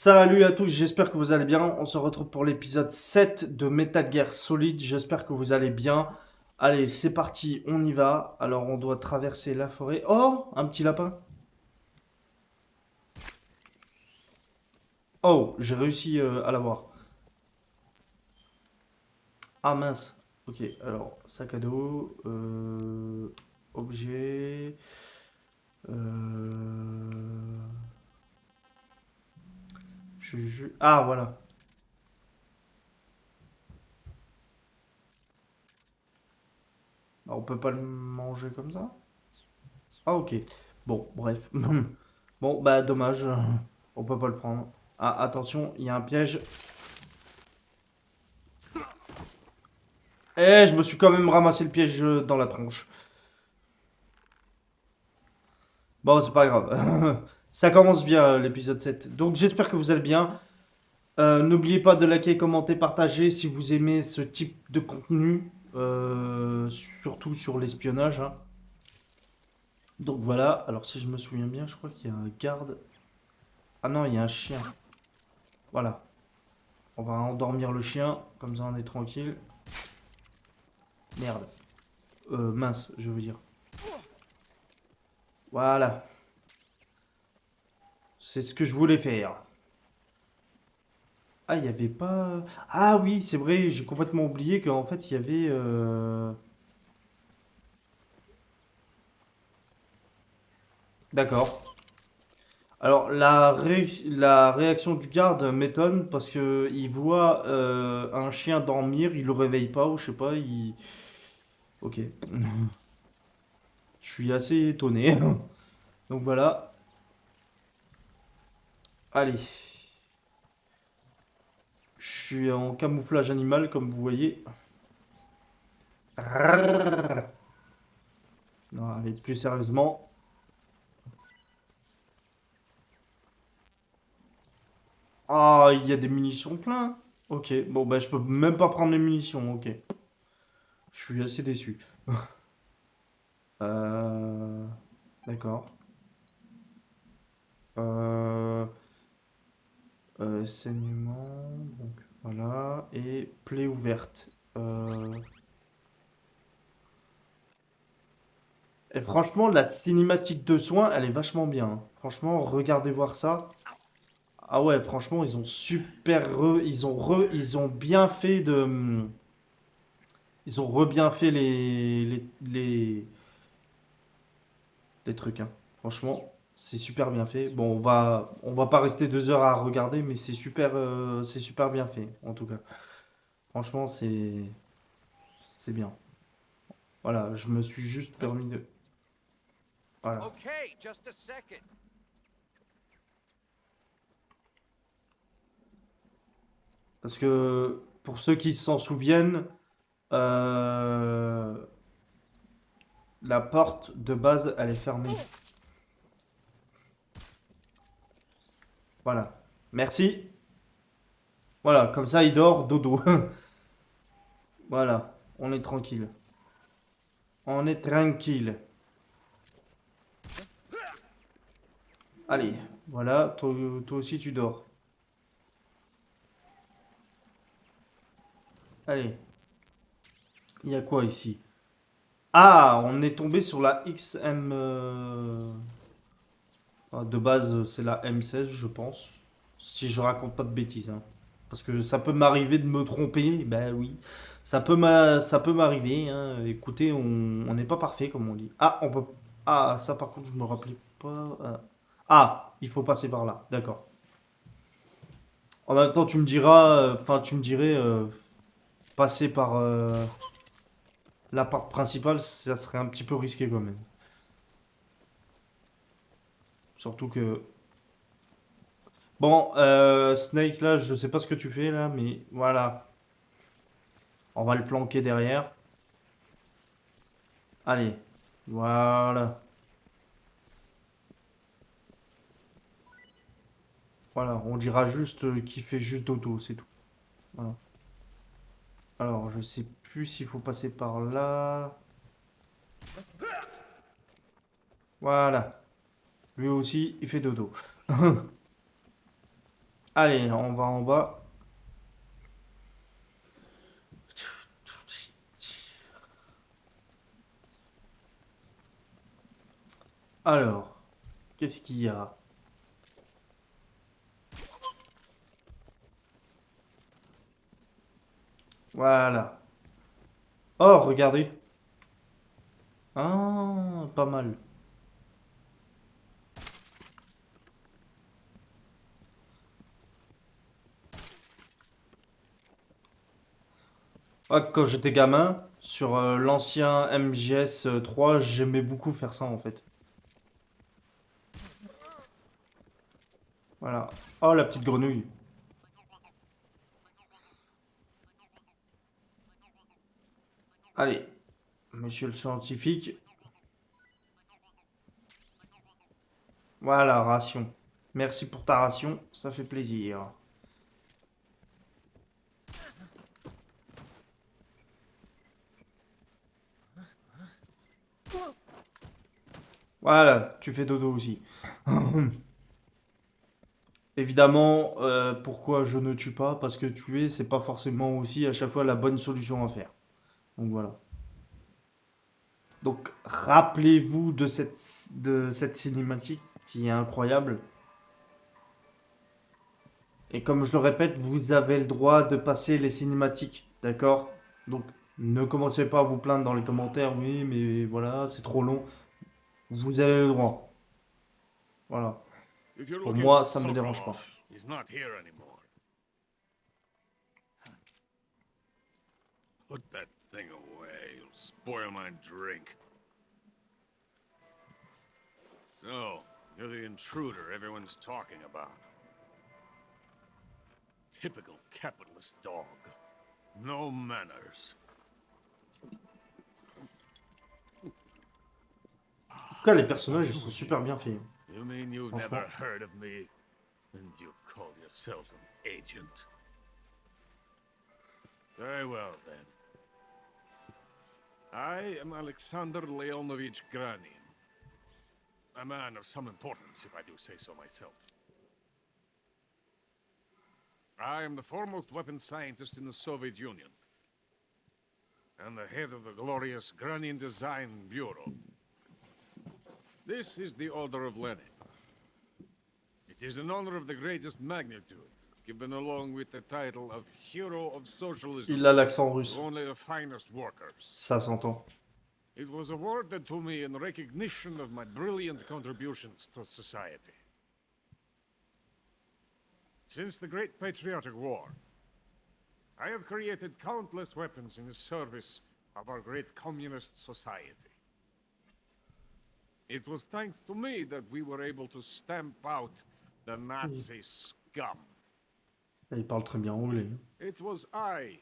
Salut à tous, j'espère que vous allez bien. On se retrouve pour l'épisode 7 de Metal Gear Solid. J'espère que vous allez bien. Allez, c'est parti, on y va. Alors, on doit traverser la forêt. Oh, un petit lapin. Oh, j'ai réussi à l'avoir. Ah mince. Ok, alors, sac à dos. Objet. Euh, Ah, voilà. Ah, on peut pas le manger comme ça? Ah, ok. Bon, bref. Bon, bah, dommage. On peut pas le prendre. Ah, attention, il y a un piège. Eh, je me suis quand même ramassé le piège dans la tronche. Bon, c'est pas grave. Ça commence bien l'épisode 7. Donc, j'espère que vous allez bien. N'oubliez pas de liker, commenter, partager si vous aimez ce type de contenu. Surtout sur l'espionnage, hein. Donc voilà. Alors, si je me souviens bien, je crois qu'il y a un garde. Ah non, il y a un chien. Voilà. On va endormir le chien. Comme ça, on est tranquille. Merde. Mince, je veux dire. Voilà. C'est ce que je voulais faire. Ah, il n'y avait pas. Ah oui, c'est vrai, j'ai complètement oublié qu'en fait, il y avait. D'accord. Alors, la réaction du garde m'étonne parce que il voit un chien dormir, il le réveille pas, ou je sais pas, il. Ok. Je suis assez étonné. Donc voilà. Allez. Je suis en camouflage animal, comme vous voyez. Non, allez, plus sérieusement. Ah, il y a des munitions plein. Ok, bon, bah, je peux même pas prendre les munitions, ok. Je suis assez déçu. Euh, D'accord. Euh, Saignement, donc voilà. Et plaie ouverte. Et franchement, la cinématique de soins, elle est vachement bien, hein. Franchement, regardez voir ça. Ah ouais, franchement, ils ont ils ont bien fait de, ils ont re-bien fait les trucs, hein. Franchement, c'est super bien fait. Bon, on va pas rester 2 heures à regarder, mais c'est super bien fait, en tout cas. Franchement, c'est bien. Voilà, je me suis juste permis de, voilà. Okay, just a second. Parce que pour ceux qui s'en souviennent, euh, la porte de base, elle est fermée. Voilà. Merci. Voilà, comme ça, il dort, dodo. Voilà, on est tranquille. On est tranquille. Allez, voilà, toi aussi tu dors. Allez, il y a quoi ici? Ah, on est tombé sur la XM. De base, c'est la M16, je pense. Si je raconte pas de bêtises, hein. Parce que ça peut m'arriver de me tromper, ben oui. Ça peut m'arriver, hein. Écoutez, on n'est pas parfait, comme on dit. Ah, on peut. Ah, ça par contre, je me rappelais pas. Ah, il faut passer par là, d'accord. En même temps, tu me diras. Enfin, tu me dirais. Passer par l'appart principal, ça serait un petit peu risqué quand même. Surtout que. Bon, Snake, là, je sais pas ce que tu fais là, mais voilà. On va le planquer derrière. Allez. Voilà. Voilà. On dira juste qu'il fait juste dodo, c'est tout. Voilà. Alors, je sais plus s'il faut passer par là. Voilà. Lui aussi, il fait dodo. Allez, on va en bas. Alors, qu'est-ce qu'il y a? Voilà. Oh, regardez. Ah, pas mal. Ah, quand j'étais gamin, sur l'ancien MGS 3, j'aimais beaucoup faire ça en fait. Voilà. Oh, la petite grenouille. Allez, monsieur le scientifique. Voilà, ration. Merci pour ta ration, ça fait plaisir. Voilà, tu fais dodo aussi. Évidemment, pourquoi je ne tue pas? Parce que tuer, c'est pas forcément aussi à chaque fois la bonne solution à faire. Donc voilà. Donc rappelez-vous de cette cinématique qui est incroyable. Et comme je le répète, vous avez le droit de passer les cinématiques, d'accord? Donc ne commencez pas à vous plaindre dans les commentaires, oui, mais voilà, c'est trop long. Vous avez le droit. Voilà. If you're Pour looking for moi, ça me dérange Sokolov, pas. he's not here anymore. Put that thing away. You'll spoil my drink. So, you're the intruder everyone's talking about. Typical capitalist dog. No manners. En tout cas, les personnages, ils sont super bien faits. You mean you've Franchement. never heard of me? And you call yourself an agent? Very well, then. I am Alexander Leonovich Granin. A man of some importance, if I do say so myself. I am the foremost weapons scientist in the Soviet Union. And the head of the glorious Granin Design Bureau. This is the Order of Lenin. It is an honor of the greatest magnitude, given along with the title of Hero of Socialism Il a l'accent to russe. only the finest workers. Ça s'entend. It was awarded to me in recognition of my brilliant contributions to society. Since the Great Patriotic War, I have created countless weapons in the service of our great communist society. It was thanks to me that we were able to stamp out the Nazi scum. Il parle très bien anglais. It was I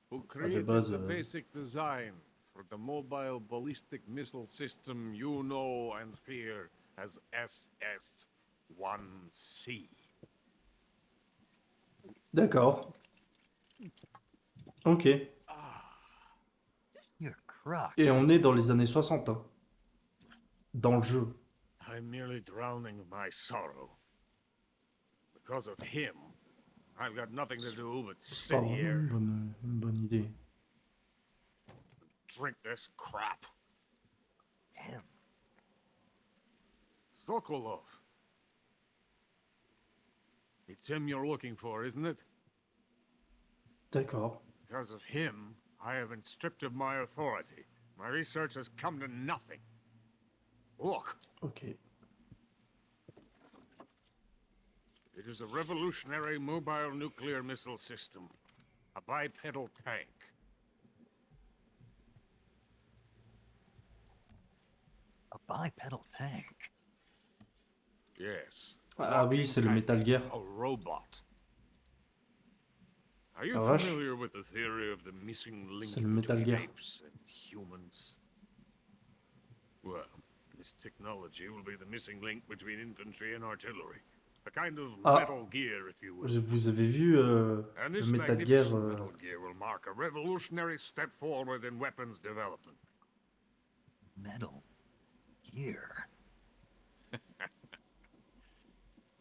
who De created base, the basic design for the mobile ballistic missile system you know and fear as SS-1C. D'accord. Ok. You're crocked. Et on est dans les années 60, hein, dans le jeu. I'm merely drowning my sorrow. Because of him, I've got nothing to do but C'est pas sit vraiment here, une bonne idée. drink this crap. Him. Sokolov. It's him you're looking for, isn't it? D'accord. Because of him, I have been stripped of my authority. My research has come to nothing. Look, Ok. it is a revolutionary mobile nuclear missile system. A bipedal tank. A bipedal tank. Yes. Ah oui, Walking c'est le tank. Metal Gear. A robot. Are you La vache. familiar with the theory of the missing link C'est le Metal between Gear. apes and humans? Well, this technology will be the missing link between infantry and artillery. A kind of Ah. Metal Gear, if you will. Vous avez vu And le this Metal Gear magnificent Metal Gear will mark a revolutionary step forward in weapons development. Metal gear.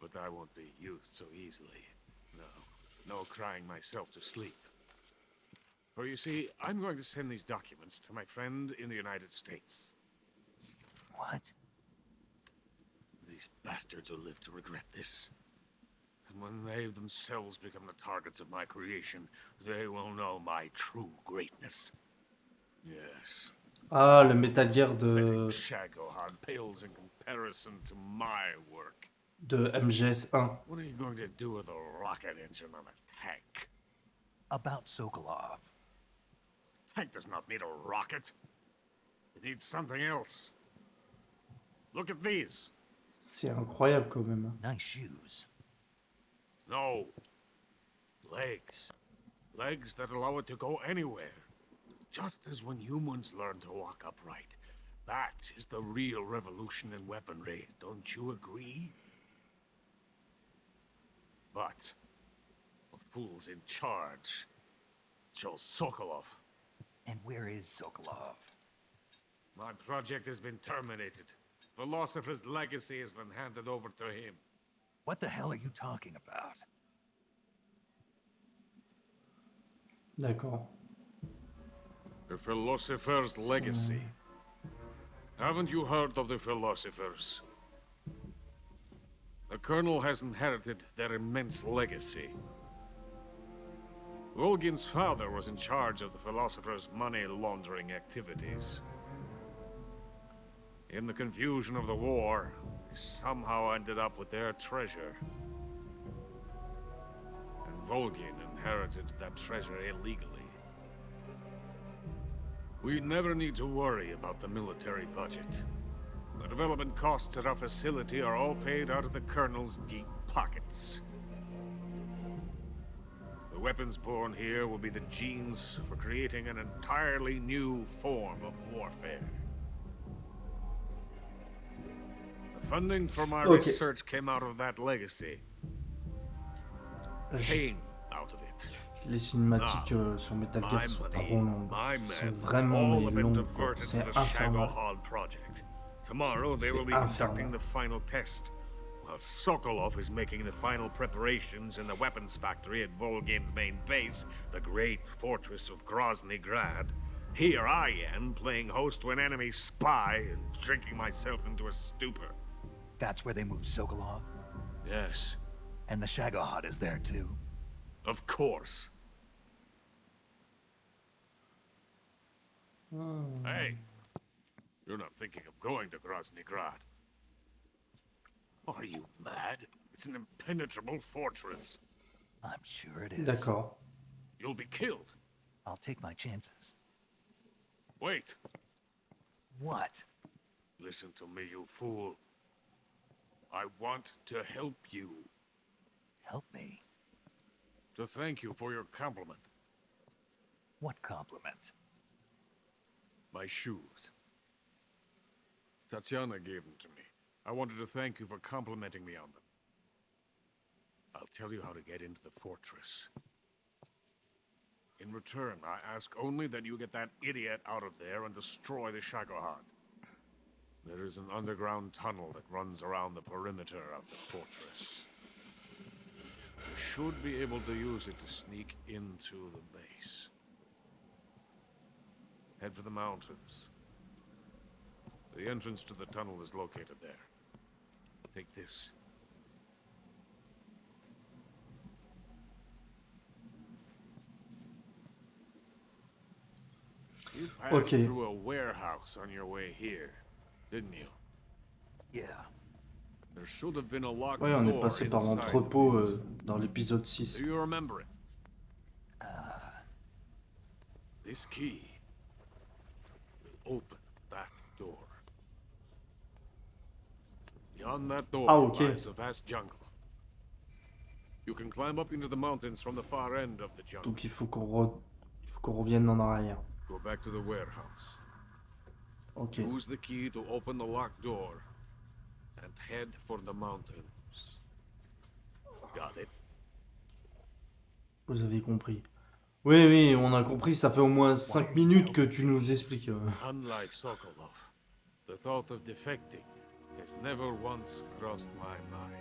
But I won't be used so easily. No crying myself to sleep. For you see, I'm going to send these documents to my friend in the United States. What? These bastards will live to regret this. And when they themselves become the targets of my creation, they will know my true greatness. Yes. Ah, le Metal Gear Pathetic Shagohod pales in comparison to my work. de MGS1. What are you going to do with a rocket engine on a tank? About Sokolov. Tank does not need a rocket. It needs something else. Look at these. C'est incroyable quand même. Nice shoes. No. Legs. Legs that allow it to go anywhere. Just as when humans learn to walk upright. That is the real revolution in weaponry, don't you agree? But the fool's in charge. Joe Sokolov. And where is Sokolov? My project has been terminated. Philosopher's legacy has been handed over to him. What the hell are you talking about? D'accord. The Philosopher's legacy. Haven't you heard of the Philosophers? The Colonel has inherited their immense legacy. Volgin's father was in charge of the Philosophers' money laundering activities. In the confusion of the war, he somehow ended up with their treasure. And Volgin inherited that treasure illegally. We never need to worry about the military budget. The development costs at our facility are all paid out of the Colonel's deep pockets. The weapons born here will be the genes for creating an entirely new form of warfare. The funding for my research came out of that legacy. Came out of it. Les cinématiques sur Metal Gear sont trop longues. Sont vraiment mais longues, quoi. C'est infernal. Tomorrow they will be conducting the final test, while Sokolov is making the final preparations in the weapons factory at Volgin's main base, the great fortress of Grozny Grad. Here I am, playing host to an enemy spy and drinking myself into a stupor. That's where they moved Sokolov? Yes. And the Shagohod is there too? Of course. Hey, you're not thinking of going to Grozny Grad. Are you mad? It's an impenetrable fortress. I'm sure it is. D'accord. You'll be killed. I'll take my chances. Wait. What? Listen to me, you fool. I want to help you. Help me? To thank you for your compliment. What compliment? My shoes. Tatiana gave them to me. I wanted to thank you for complimenting me on them. I'll tell you how to get into the fortress. In return, I ask only that you get that idiot out of there and destroy the Shagohod. There is an underground tunnel that runs around the perimeter of the fortress. You should be able to use it to sneak into the base. Head for the mountains. The entrance to the tunnel is located there. Take this. You passed through a warehouse on your way here, didn't you? Yeah. There should have been a locked Ouais, on est door passé par inside l'entrepôt it. dans l'épisode 6. Do you remember it? This key will open that door. Beyond that door lies the vast jungle. You can climb up into the mountains from the far end of the jungle. Donc il faut qu'on revienne en arrière. Go back to the warehouse. Ok. Use the key to open the locked door and head for the mountains. Got it? Vous avez compris. Oui, oui, on a compris, ça fait au moins 5 minutes que tu nous expliques. Unlike Sokolov, the thought of defecting has never once crossed my mind.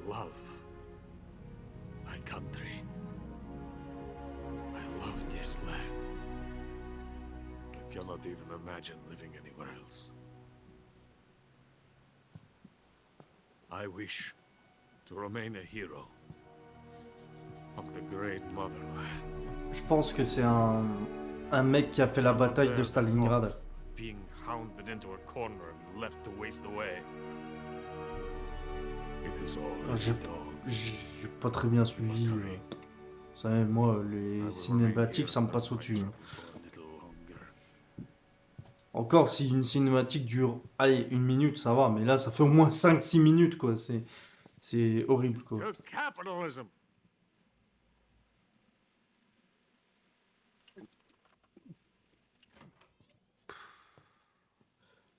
love my country. I love this land. I cannot even imagine living anywhere else. I wish to remain a hero of the great motherland. Je pense que c'est un mec qui a fait la bataille de Stalingrad. Being hounded into a corner and left to waste away. It is all J'ai j'ai pas très bien suivi. Vous savez, moi, les cinématiques, ça me passe au-dessus. Encore si une cinématique dure, allez, 1 minute, ça va, mais là, ça fait au moins 5-6 minutes, quoi. C'est horrible, quoi. To capitalism.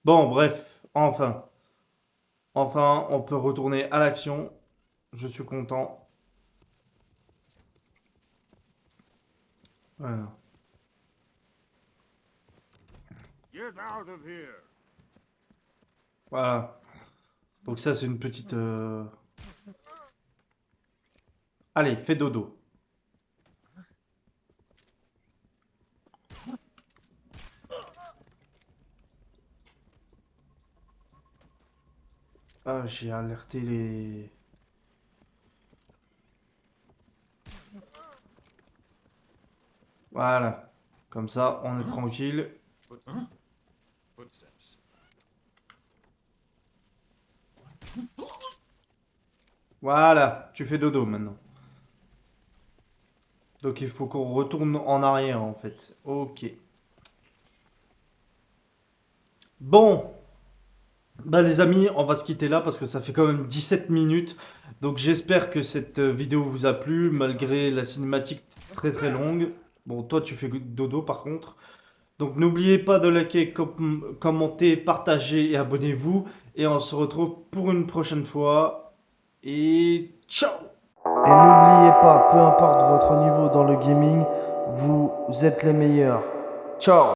Bon, bref, enfin. Enfin, on peut retourner à l'action. Je suis content. Voilà. Get out of here. Voilà. Donc ça, c'est une petite... Allez, fais dodo. Ah, j'ai alerté les... Voilà. Comme ça, on est tranquille. Footsteps. Voilà, tu fais dodo maintenant. Donc il faut qu'on retourne en arrière en fait. Ok. Bon. Bah les amis, on va se quitter là parce que ça fait quand même 17 minutes. Donc j'espère que cette vidéo vous a plu malgré la cinématique très très longue. Bon, toi tu fais dodo par contre. Donc n'oubliez pas de liker, commenter, partager et abonnez-vous. Et on se retrouve pour une prochaine fois. Et ciao! Et n'oubliez pas, peu importe votre niveau dans le gaming, vous êtes les meilleurs. Ciao!